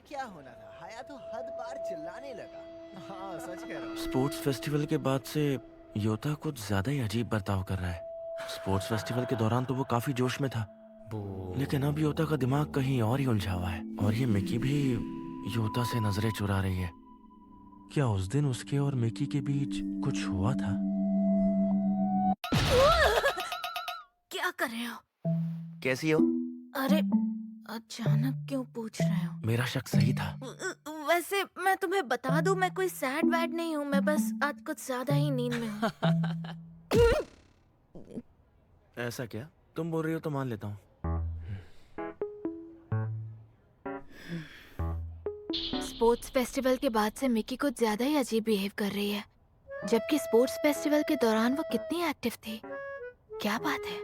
क्या होना था, हाया तो हद पार चिल्लाने लगा। हाँ सच कह रहा हूँ। स्पोर्ट्स फेस्टिवल के बाद से योता कुछ ज्यादा ही अजीब बर्ताव कर रहा है। स्पोर्ट्स फेस्टिवल के दौरान तो वो काफी जोश में था, लेकिन अब योता का दिमाग कहीं और ही उलझा हुआ है। और ये मिकी भी योता से नजरें चुरा रही है। क्या उस दिन उसके और मिकी के बीच कुछ हुआ था? क्या कर रहे हो? कैसी हो? अरे अचानक क्यों पूछ रहे हो? मेरा शक सही था। वैसे मैं तुम्हें बता दूं, मैं कोई सैड वैड नहीं हूँ, मैं बस आज कुछ ज्यादा ही नींद में हूँ। ऐसा क्या? तुम बोल रही हो तो मान लेता हूँ। स्पोर्ट्स फेस्टिवल के बाद से मिकी कुछ ज्यादा ही अजीब बिहेव कर रही है, जबकि स्पोर्ट्स फेस्टिवल के दौरान वो कितनी एक्टिव थी। क्या बात है?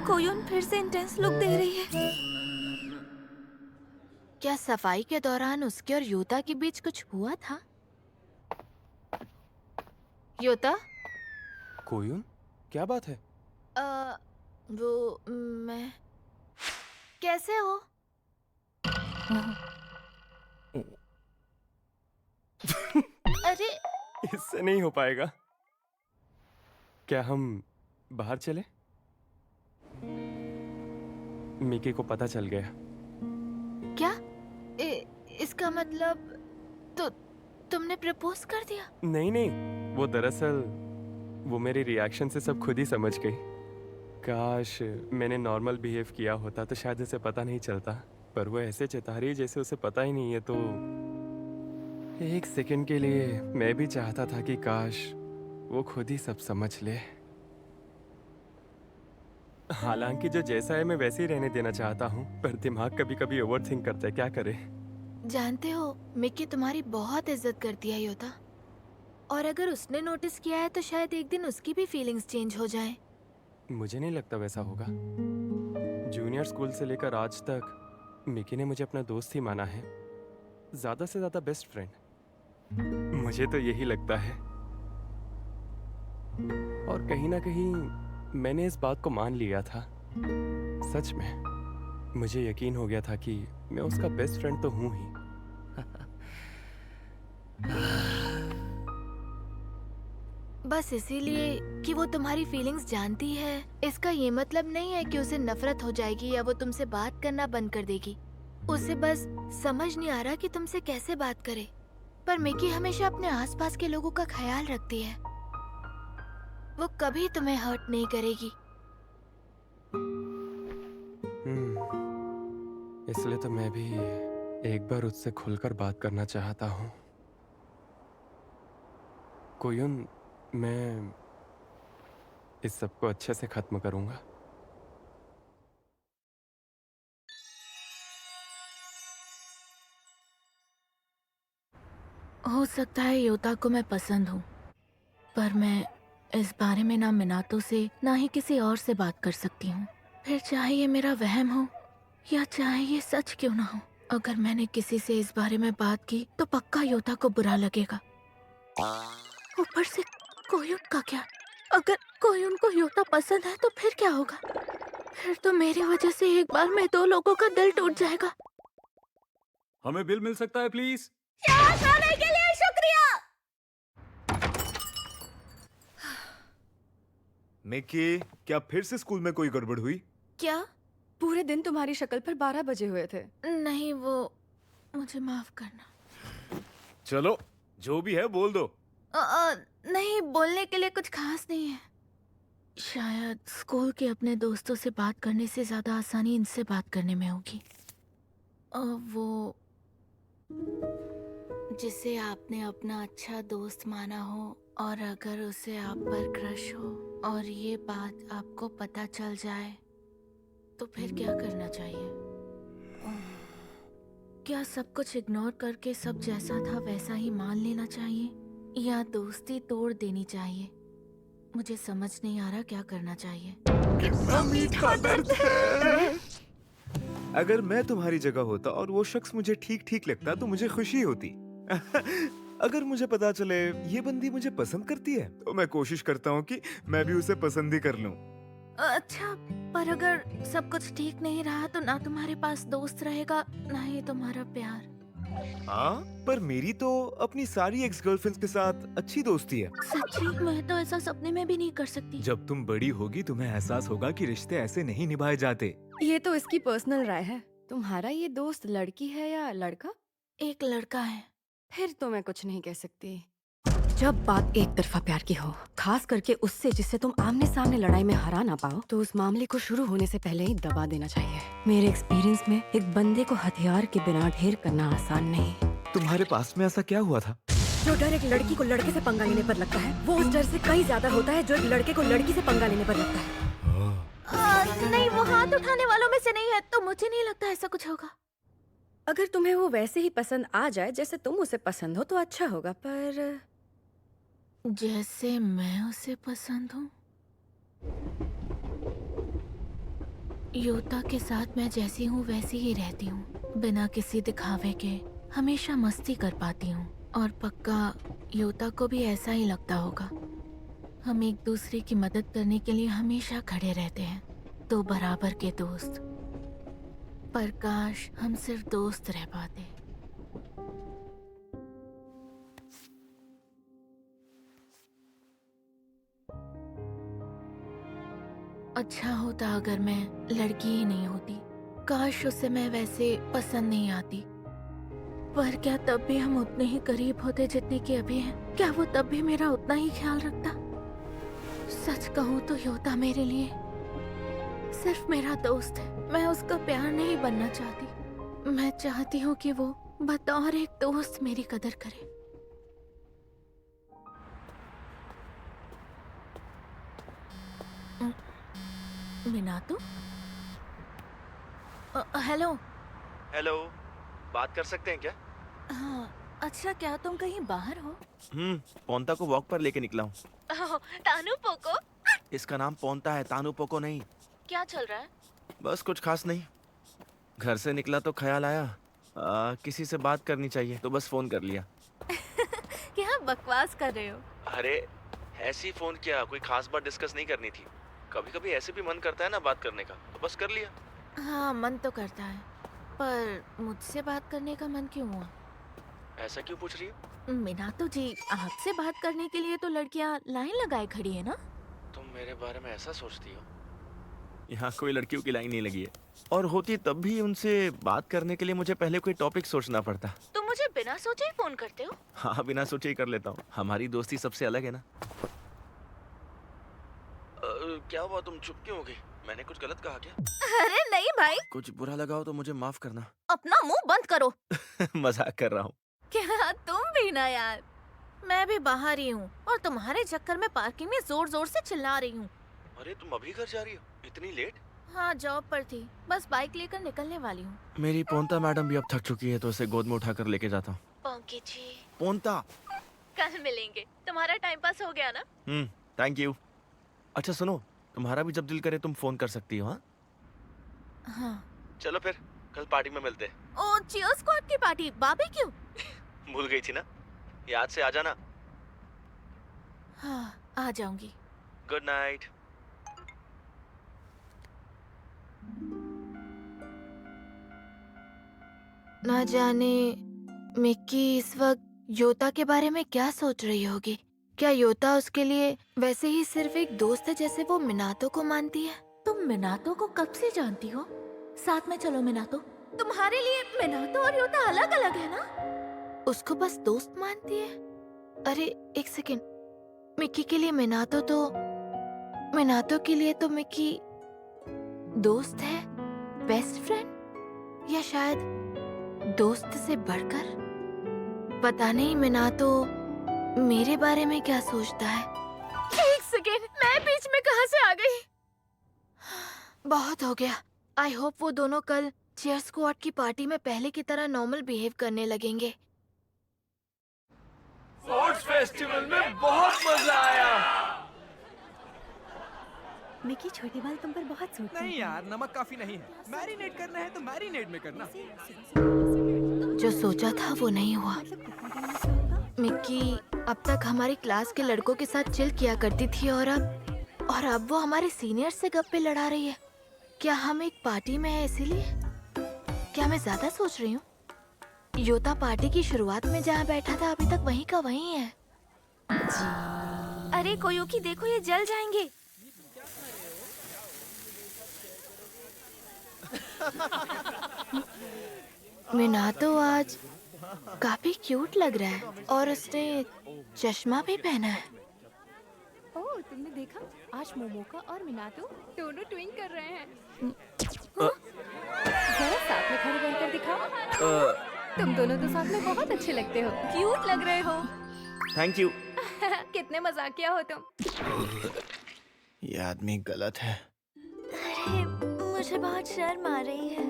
कोयुन फिर से इंटेंस लुक दे रही है। क्या सफाई के दौरान उसके और योता के बीच कुछ हुआ था? योता? कोयुन, क्या बात है? वो मैं कैसे हो? अरे इससे नहीं हो पाएगा। क्या हम बाहर चले? मिकी को पता चल गया। क्या? इसका मतलब तो तुमने प्रपोज कर दिया? नहीं नहीं, वो दरअसल वो मेरी रिएक्शन से सब खुद ही समझ गई। काश मैंने नॉर्मल बिहेव किया होता तो शायद उसे पता नहीं चलता, पर वो ऐसे चिता रही जैसे उसे पता ही नहीं है। तो एक सेकंड के लिए मैं भी चाहता था कि काश वो खुद ही सब समझ ले। हालांकि जो जैसा है मैं वैसे ही रहने देना चाहता हूँ, पर दिमाग कभी कभी ओवर थिंक करता है, क्या करे। जानते हो, मिक्की तुम्हारी बहुत इज्जत करती है योता, और अगर उसने नोटिस किया है तो शायद एक दिन उसकी भी फीलिंग्स चेंज हो जाए। मुझे नहीं लगता वैसा होगा। जूनियर स्कूल से लेकर आज तक मिकी ने मुझे अपना दोस्त ही माना है, ज्यादा से ज्यादा बेस्ट फ्रेंड। मुझे तो यही लगता है, और कहीं ना कहीं मैंने इस बात को मान लिया था। सच में मुझे यकीन हो गया था कि मैं उसका बेस्ट फ्रेंड तो हूं ही। बस इसीलिए कि वो तुम्हारी फीलिंग्स जानती है, इसका ये मतलब नहीं है कि उसे नफरत हो जाएगी या वो तुमसे बात करना बंद कर देगी। उसे बस समझ नहीं आ रहा कि तुमसे कैसे बात करे। पर मिकी हमेशा अपने आसपास के लोगों का ख्याल रखती है, वो कभी तुम्हें हर्ट नहीं करेगी। इसलिए तो मैं भी एक बार उससे खुलकर बात करना चाहता हूँ। कोयुन, मैं इस सबको अच्छे से खत्म करूंगा। हो सकता है योता को मैं पसंद हूँ, पर मैं इस बारे में ना मिनातो से ना ही किसी और से बात कर सकती हूँ। फिर चाहे ये मेरा वहम हो या चाहे ये सच क्यों ना हो, अगर मैंने किसी से इस बारे में बात की तो पक्का योता को बुरा लगेगा। ऊपर से कोयुन का क्या? अगर कोयुन को योता पसंद है तो फिर क्या होगा? फिर तो मेरी वजह से एक बार में 2 लोगों का दिल टूट जाएगा। हमें बिल मिल सकता है प्लीज? यहाँ आने के लिए शुक्रिया। मिकी, क्या फिर से स्कूल में कोई गड़बड़ हुई? क्या? पूरे दिन तुम्हारी शक्ल पर 12 बजे हुए थे। नहीं, वो मुझे माफ करना। चलो, जो भी है बोल दो। नहीं, बोलने के लिए कुछ खास नहीं है। शायद स्कूल के अपने दोस्तों से बात करने से ज्यादा आसानी इनसे बात करने में होगी। वो जिसे आपने अपना अच्छा दोस्त माना हो और अगर उसे आप पर क्रश हो और ये बात आपको पता चल जाए तो फिर क्या करना चाहिए? क्या सब कुछ इग्नोर करके सब जैसा था वैसा ही मान लेना चाहिए या दोस्ती तोड़ देनी चाहिए? मुझे समझ नहीं आ रहा क्या करना चाहिए। कितना मीठा दर्द है। अगर मैं तुम्हारी जगह होता और वो शख्स मुझे ठीक ठीक लगता तो मुझे खुशी होती। अगर मुझे पता चले ये बंदी मुझे पसंद करती है तो मैं कोशिश करता हूँ कि मैं भी उसे पसंद ही कर लूं। अच्छा, पर अगर सब कुछ ठीक नहीं रहा तो ना तुम्हारे पास दोस्त रहेगा ना ही तुम्हारा प्यार। हाँ, पर मेरी तो अपनी सारी एक्स गर्लफ्रेंड्स के साथ अच्छी दोस्ती है। सच्ची? मैं तो ऐसा सपने में भी नहीं कर सकती। जब तुम बड़ी होगी तुम्हें एहसास होगा कि रिश्ते ऐसे नहीं निभाए जाते। ये तो इसकी पर्सनल राय है। तुम्हारा ये दोस्त लड़की है या लड़का? एक लड़का है। फिर तो मैं कुछ नहीं कह सकती। जब बात एक तरफा प्यार की हो, खास करके उससे जिससे तुम आमने सामने लड़ाई में हरा ना पाओ, तो उस मामले को शुरू होने से पहले ही दबा देना चाहिए। मेरे एक्सपीरियंस में एक बंदे को हथियार के बिना ढेर करना आसान नहीं। तुम्हारे पास में ऐसा क्या हुआ था? जो डर एक लड़की को लड़के से पंगा लेने पर लगता है, वो उस डर से कई ज्यादा होता है जो एक लड़के को लड़की से पंगा लेने पर लगता है। नहीं, वो हाथ उठाने वालों में से नहीं है, तो मुझे नहीं लगता ऐसा कुछ होगा। अगर तुम्हें वो वैसे ही पसंद आ जाए जैसे तुम उसे पसंद हो तो अच्छा होगा, पर जैसे मैं उसे पसंद हूँ। योता के साथ मैं जैसी हूँ वैसी ही रहती हूँ, बिना किसी दिखावे के हमेशा मस्ती कर पाती हूँ। और पक्का योता को भी ऐसा ही लगता होगा। हम एक दूसरे की मदद करने के लिए हमेशा खड़े रहते हैं, तो बराबर के दोस्त। पर काश हम सिर्फ दोस्त रह पाते। अच्छा होता अगर मैं लड़की ही नहीं होती। काश उसे मैं वैसे पसंद नहीं आती। पर क्या तब भी हम उतने ही करीब होते जितने कि अभी हैं? क्या वो तब भी मेरा उतना ही ख्याल रखता? सच कहूँ तो योता मेरे लिए सिर्फ मेरा दोस्त है। मैं उसका प्यार नहीं बनना चाहती। मैं चाहती हूँ कि वो बतौर एक दोस्त मेरी कदर करे। मीनातू? हेलो। हेलो, बात कर सकते हैं क्या? हाँ, अच्छा क्या तुम कहीं बाहर हो? पोंता को वॉक पर लेके निकला हूँ। तानू पोको? इसका नाम पोंता है, तानू पोको नहीं। क्या चल रहा है? बस कुछ खास नहीं। घर से निकला तो ख्याल आया किसी से बात करनी चाहिए, तो बस फोन कर लिया। क्या बकवास कर रहे हो? अरे ऐसी फोन किया, कोई खास बात डिस्कस नहीं करनी थी। कभी कभी ऐसे भी मन करता है ना बात करने का, तो बस कर लिया। हाँ, मन तो करता है, पर मुझसे बात करने का मन क्यों हुआ? ऐसा क्यों पूछ रही हो? मीनातू जी, आपसे बात करने के लिए तो लड़कियां लाइन लगाए खड़ी है ना? तुम मेरे बारे में ऐसा सोचती हो? यहाँ कोई लड़कियों की लाइन नहीं लगी है, और होती तब भी उनसे बात करने के लिए मुझे पहले कोई टॉपिक सोचना पड़ता। तुम मुझे बिना सोचे ही फोन करते हो? हाँ, बिना सोचे ही कर लेता हूँ। हमारी दोस्ती सबसे अलग है ना। क्या हुआ, तुम चुप क्यों हो गई? मैंने कुछ गलत कहा क्या? अरे नहीं भाई, कुछ बुरा लगा हो तो मुझे माफ करना। अपना मुंह बंद करो। मजाक कर रहा हूँ। क्या तुम भी ना यार। मैं भी बाहर ही हूँ और तुम्हारे चक्कर में पार्किंग में जोर जोर से चिल्ला रही हूँ। अरे तुम अभी घर जा रही हो? इतनी लेट? हाँ, जॉब पर थी, बस बाइक लेकर निकलने वाली हूँ। मेरी पोंता मैडम भी अब थक चुकी है, तो उसे गोद में उठाकर लेके जाता हूँ। पोंकी जी, पोंता। कल मिलेंगे। तुम्हारा टाइम पास हो गया ना? Thank you. अच्छा सुनो, तुम्हारा भी जब दिल करे तुम फोन कर सकती हो। हाँ हाँ। चलो फिर कल पार्टी में मिलते हैं। ओ, चियर स्क्वाड की पार्टी, बारबेक्यू। भूल गई थी ना, याद से आ जाना। हाँ, आ जाऊंगी। Good night. ना जाने मिक्की इस वक्त योता के बारे में क्या सोच रही होगी। क्या योता उसके लिए वैसे ही सिर्फ एक दोस्त है जैसे वो मिनातो को मानती है? तुम मिनातो को कब से जानती हो? साथ में चलो मिनातो। तुम्हारे लिए मिनातो और योता अलग अलग है ना? उसको बस दोस्त मानती है। अरे एक सेकेंड, मिक्की के लिए मिनातो के लिए तो मिक्की दोस्त है, बेस्ट फ्रेंड, या शायद दोस्त से बढ़कर। पता नहीं मिनातो मेरे बारे में क्या सोचता है। एक सेकेंड, मैं बीच में कहाँ से आ गई? बहुत हो गया। आई होप वो दोनों कल चीयर स्क्वाड की पार्टी में पहले की तरह नॉर्मल बिहेव करने लगेंगे। स्पोर्ट्स फेस्टिवल में बहुत मजा आया। मिकी, छोटे बाल तुम पर बहुत सूट नहीं यार, नमक काफी नहीं है। मैरिनेट करना है तो मैरिनेट में करना। जो सोचा था वो नहीं हुआ। मिक्की अब तक हमारी क्लास के लड़कों के साथ चिल किया करती थी और अब वो हमारे सीनियर से गप्पे लड़ा रही है। क्या हम एक पार्टी में हैं इसीलिए? क्या मैं ज्यादा सोच रही हूँ? योता पार्टी की शुरुआत में जहाँ बैठा था अभी तक वहीं का वहीं है। अरे कोयोकी देखो, ये जल जाएंगे। मिनातो आज काफी क्यूट लग रहा है और उसने चश्मा भी पहना है। ओह, तुमने देखा? आज मोमोका और मिनातो दोनों ट्विंक कर रहे हैं। जरा साथ में खड़े बनकर दिखाओ। तुम दोनों तो साथ में बहुत अच्छे लगते हो, क्यूट लग रहे हो। Thank you. कितने मजाकिया हो तुम। ये आदमी गलत है। अरे मुझे बहुत शर्म आ रही है।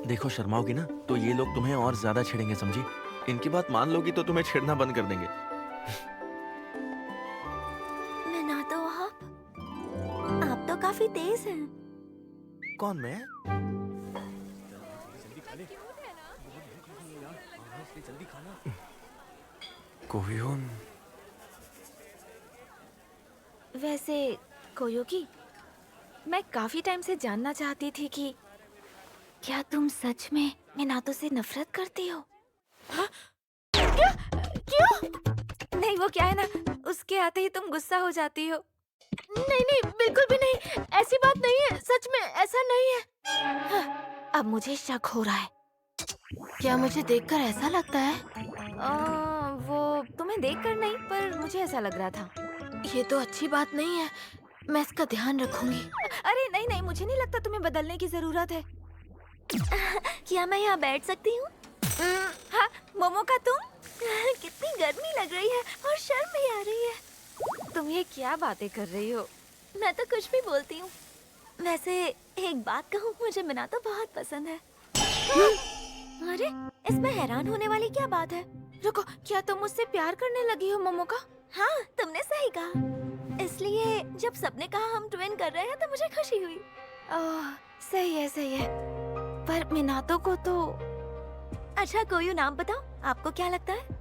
देखो, शर्माओगी ना तो ये लोग तुम्हें और ज्यादा छेड़ेंगे, समझी? इनकी बात मान लोगी तो तुम्हें छेड़ना बंद कर देंगे। मिनातो, आप तो काफी तेज हैं। कौन, मैं? कोयोन। वैसे कोयोकी, मैं काफी टाइम से जानना चाहती थी कि क्या तुम सच में मिनातो से नफरत करती हो? हाँ? क्या? क्यों? नहीं, वो क्या है ना, उसके आते ही तुम गुस्सा हो जाती हो। नहीं नहीं, बिल्कुल भी नहीं, ऐसी बात नहीं है, सच में ऐसा नहीं है। हाँ, अब मुझे शक हो रहा है। क्या मुझे देखकर ऐसा लगता है? वो तुम्हें देखकर नहीं, पर मुझे ऐसा लग रहा था। ये तो अच्छी बात नहीं है, मैं इसका ध्यान रखूंगी। अरे नहीं नहीं, मुझे नहीं लगता तुम्हें बदलने की जरूरत है। क्या मैं यहाँ बैठ सकती हूँ? हाँ, मोमोका तुम? कितनी गर्मी लग रही है और शर्म भी आ रही है। तुम ये क्या बातें कर रही हो? मैं तो कुछ भी बोलती हूँ। वैसे एक बात कहूँ, मुझे मिनातो बहुत पसंद है। अरे, इसमें हैरान होने वाली क्या बात है? रुको, क्या तुम मुझसे प्यार करने लगी हो मोमोका? हाँ, तुमने सही कहा। इसलिए जब सबने कहा हम ट्विन कर रहे हैं तो मुझे खुशी हुई। ओह, सही है सही है। पर मिनातो को तो... अच्छा, कोई नाम बताओ, आपको क्या लगता है?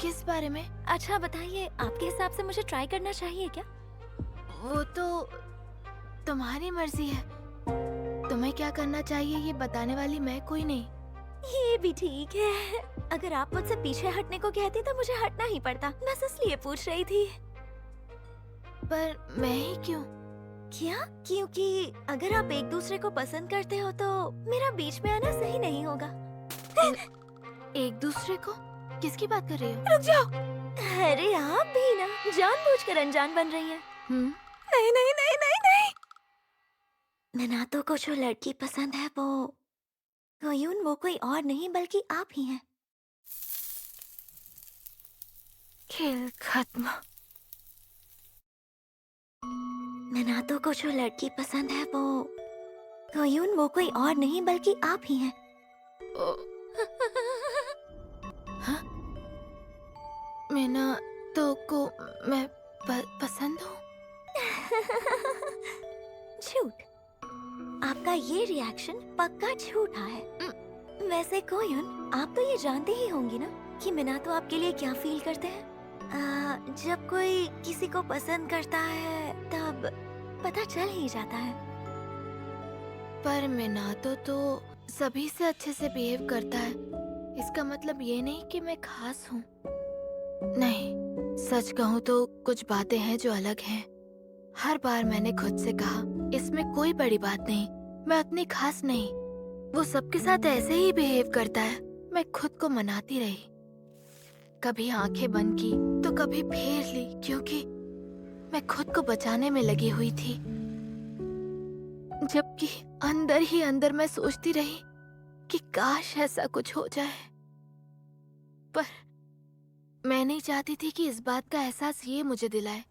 किस बारे में? अच्छा बताइए, आपके हिसाब से मुझे ट्राई करना चाहिए क्या? वो तो तुम्हारी मर्जी है। तुम्हें क्या करना चाहिए ये बताने वाली मैं कोई नहीं। ये भी ठीक है। अगर आप मुझसे पीछे हटने को कहती तो मुझे हटना ही पड़ता, बस इसलिए पूछ रही थी। पर मैं ही क्यों? क्या? क्योंकि अगर आप एक दूसरे को पसंद करते हो तो मेरा बीच में आना सही नहीं होगा। एक दूसरे को? किसकी बात कर रही हो? रुक जाओ। अरे आप भी ना जानबूझकर अनजान बन रही हैं। नहीं नहीं नहीं नहीं नहीं। मिनातो को जो लड़की पसंद है वो कोयून, वो कोई और नहीं बल्कि आप ही हैं। खेल खत्म। मिनातो को जो लड़की पसंद है वो कोयून, वो कोई और नहीं बल्कि आप ही हैं। हाँ? मिनातो को मैं पसंद हूँ? झूठ। आपका ये रिएक्शन पक्का झूठा है। वैसे कोयून, आप तो ये जानते ही होंगी ना कि मिनातो आपके लिए क्या फील करते हैं। जब कोई किसी को पसंद करता है तब पता चल ही जाता है। पर मिनातो तो सभी से अच्छे से बिहेव करता है। इसका मतलब ये नहीं कि मैं खास हूँ। नहीं, सच कहूँ तो कुछ बातें हैं जो अलग हैं। हर बार मैंने खुद से कहा इसमें कोई बड़ी बात नहीं, मैं उतनी खास नहीं। वो सबके साथ ऐसे ही बिहेव करता है। मैं खुद को मनाती रही, कभी आंखें बंद की तो कभी फेर ली, क्योंकि मैं खुद को बचाने में लगी हुई थी। जबकि अंदर ही अंदर मैं सोचती रही कि काश ऐसा कुछ हो जाए। पर मैं नहीं चाहती थी कि इस बात का एहसास ये मुझे दिलाए।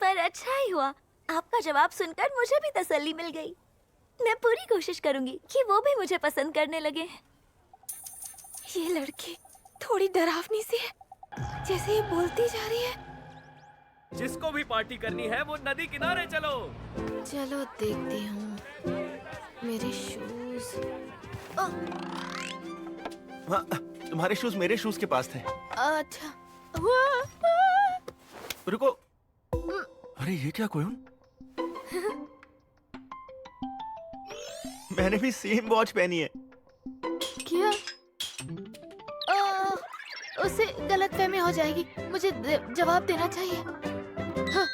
पर अच्छा ही हुआ, आपका जवाब सुनकर मुझे भी तसल्ली मिल गई। मैं पूरी कोशिश करूंगी कि वो भी मुझे पसंद करने लगे। ये लड़की थोड़ी डरावनी सी है, जैसे ये बोलती जा रही है। जिसको भी पार्टी करनी है वो नदी किनारे चलो। चलो देखती हूँ। मेरे शूज। हाँ, तुम्हारे शूज मेरे शूज के पास थे। अच्छा। रुको। अरे ये क्या कोयून? मैंने भी सेम वॉच पहनी है। क्या? उससे गलतफहमी हो जाएगी। मुझे जवाब देना चाहिए। हाँ,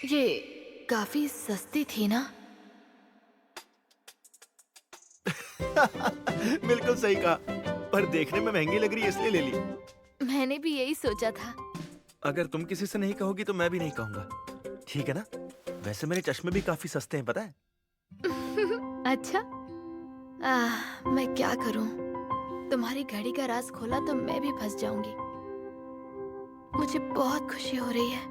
ये काफी सस्ती थी ना? बिल्कुल सही कहा, पर देखने में महंगी लग रही है इसलिए ले ली। मैंने भी यही सोचा था। अगर तुम किसी से नहीं कहोगी तो मैं भी नहीं कहूंगा, ठीक है ना? वैसे मेरे चश्मे भी काफी सस्ते हैं, पता है? अच्छा, मैं क्या करूं? तुम्हारी घड़ी का राज खोला तो मैं भी फंस जाऊंगी। मुझे बहुत खुशी हो रही है।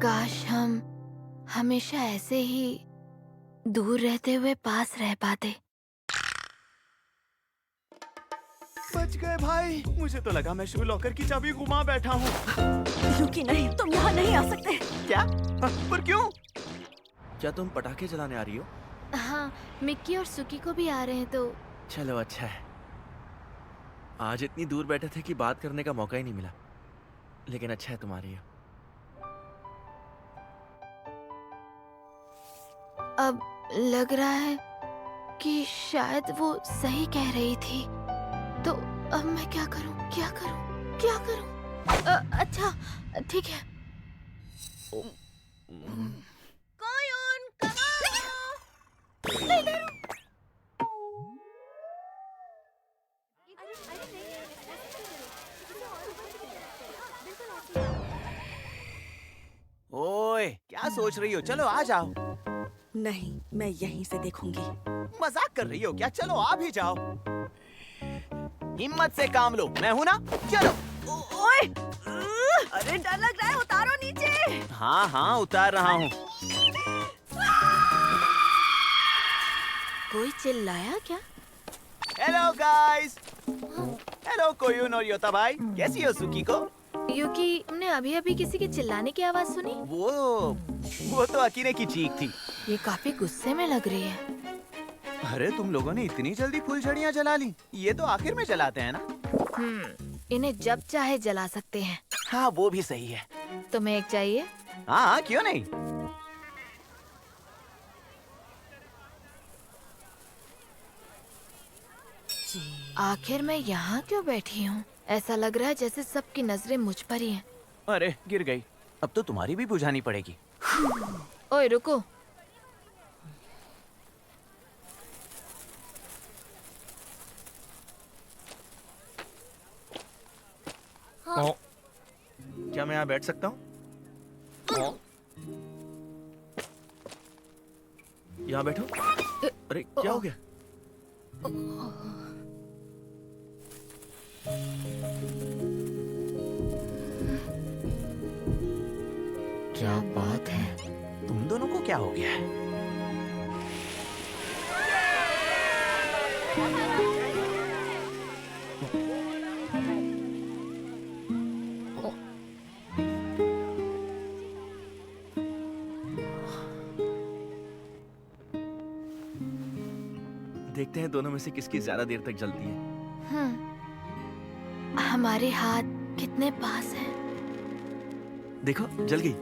काश हम हमेशा ऐसे ही दूर रहते हुए पास रह पाते। बच गए भाई। मुझे तो लगा मैं शू लॉकर की चाबी घुमा बैठा हूँ। युकी नहीं, तुम यहाँ नहीं आ सकते। क्या? पर क्यों? क्या तुम पटाखे जलाने आ रही हो? हाँ, मिक्की और सुकी को भी आ रहे हैं तो। चलो अच्छा है। आज इतनी दूर बैठे थे कि बात करने का मौका ही नहीं मिला, लेकिन अच्छा है तुम आ रही हो। अब लग रहा है कि शायद वो सही कह रही थी। तो अब मैं क्या करूं? क्या करूं? क्या करूं? अच्छा, ठीक है। ओए, क्या सोच रही हो? चलो आ जाओ। नहीं, मैं यहीं से देखूंगी। मजाक कर रही हो क्या? चलो आ भी जाओ। हिम्मत से काम लो, मैं हूं ना। चलो। ओए! अरे डर लग रहा है, उतारो नीचे। हाँ हाँ, उतार रहा हूँ। कोई चिल्लाया क्या? Hello guys. हेलो कोयुन और योता भाई, कैसी हो सुकी को? युकी, तुमने अभी अभी किसी के चिल्लाने की आवाज सुनी? वो तो अकीने की चीख थी। ये काफी गुस्से में लग रही है। अरे तुम लोगों ने इतनी जल्दी फुलझड़ियाँ जला ली। ये तो आखिर में जलाते हैं ना? इन्हें जब चाहे जला सकते हैं। हाँ वो भी सही है। तुम्हें एक चाहिए? हाँ क्यों नहीं। आखिर मैं यहाँ क्यों बैठी हूँ? ऐसा लग रहा है जैसे सबकी नजरें मुझ पर ही हैं। अरे गिर गई। अब तो तुम्हारी भी बुझानी पड़ेगी। ओए रुको। क्या मैं यहाँ बैठ सकता हूँ? यहाँ बैठो। अरे क्या हो गया? क्या बात है? तुम दोनों को क्या हो गया है? देखते हैं दोनों में से किसकी ज्यादा देर तक जलती है। हमारे हाथ कितने पास हैं? देखो जल गई।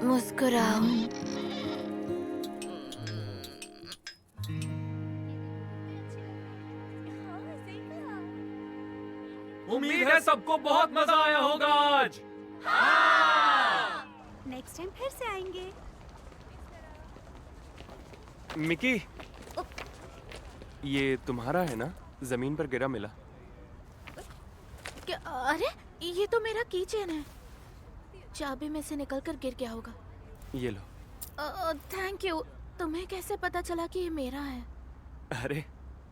मुस्कुराओ। उम्मीद है सबको बहुत मजा आया होगा आज। नेक्स्ट टाइम फिर से आएंगे। मिकी, ये तुम्हारा है ना? जमीन पर गिरा मिला। क्या? अरे ये तो मेरा कीचेन है। चाबी में से निकलकर गिर गया होगा। ये लो। Thank you. तुम्हें कैसे पता चला कि ये मेरा है? अरे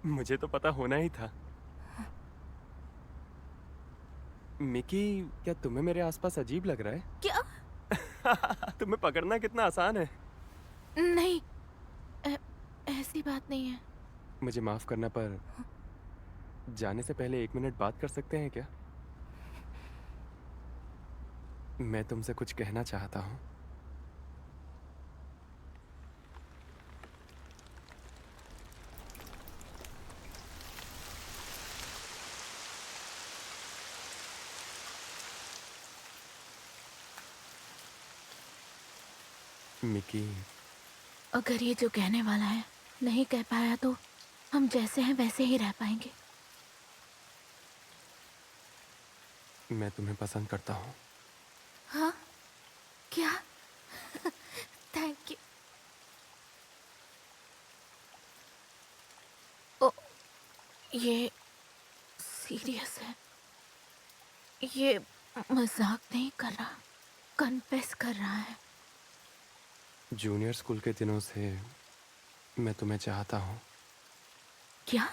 मुझे तो पता होना ही था। मिकी, क्या तुम्हें मेरे आसपास अजीब लग रहा है? क्या? तुम्हें पकड़ना कितना आसान है। नहीं, ऐसी बात नहीं है। मुझे माफ करना, पर जाने से पहले 1 मिनट बात कर सकते हैं क्या? मैं तुमसे कुछ कहना चाहता हूँ। मिकी, अगर ये जो कहने वाला है नहीं कह पाया तो हम जैसे हैं वैसे ही रह पाएंगे। मैं तुम्हें पसंद करता हूँ। हाँ? क्या? Thank you. ओ, ये सीरियस है। ये मजाक नहीं कर रहा, कन्फेस कर रहा है। जूनियर स्कूल के दिनों से मैं तुम्हें चाहता हूँ। क्या?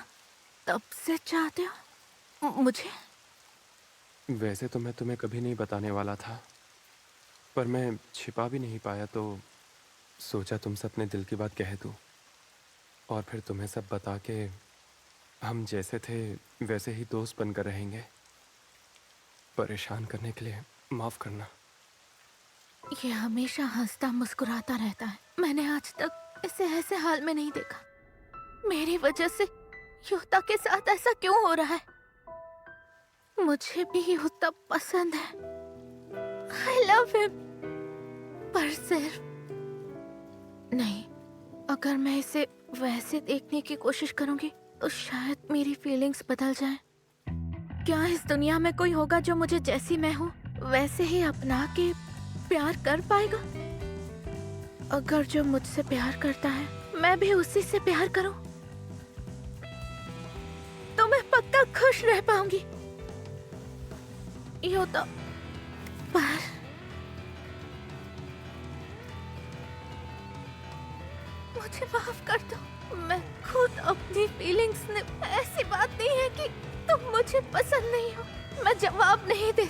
तब से चाहते हो मुझे? वैसे तो मैं तुम्हें कभी नहीं बताने वाला था, पर मैं छिपा भी नहीं पाया तो सोचा तुमसे अपने दिल की बात कह दूँ और फिर तुम्हें सब बता के हम जैसे थे वैसे ही दोस्त बनकर रहेंगे। परेशान करने के लिए माफ करना। ये हमेशा हंसता मुस्कुराता रहता है। मैंने आज तक इसे ऐसे हाल में नहीं देखा। मेरी वजह से युता के साथ ऐसा क्यों हो रहा है? मुझे भी युता पसंद है। I love him। पर सिर्फ नहीं, अगर मैं इसे वैसे देखने की कोशिश करूंगी तो शायद मेरी फीलिंग्स बदल जाएं। क्या इस दुनिया में कोई होगा जो मुझे जैसी मैं हूँ वैसे ही अपना के प्यार कर पाएगा? अगर जो मुझसे प्यार करता है मैं भी उसी से प्यार करूं तो मैं पक्का खुश रह पाऊंगी। युता, पर मुझे माफ कर दो। मैं खुद अपनी फीलिंग्स ने ऐसी बात नहीं है कि तुम मुझे पसंद नहीं हो। मैं जवाब नहीं दे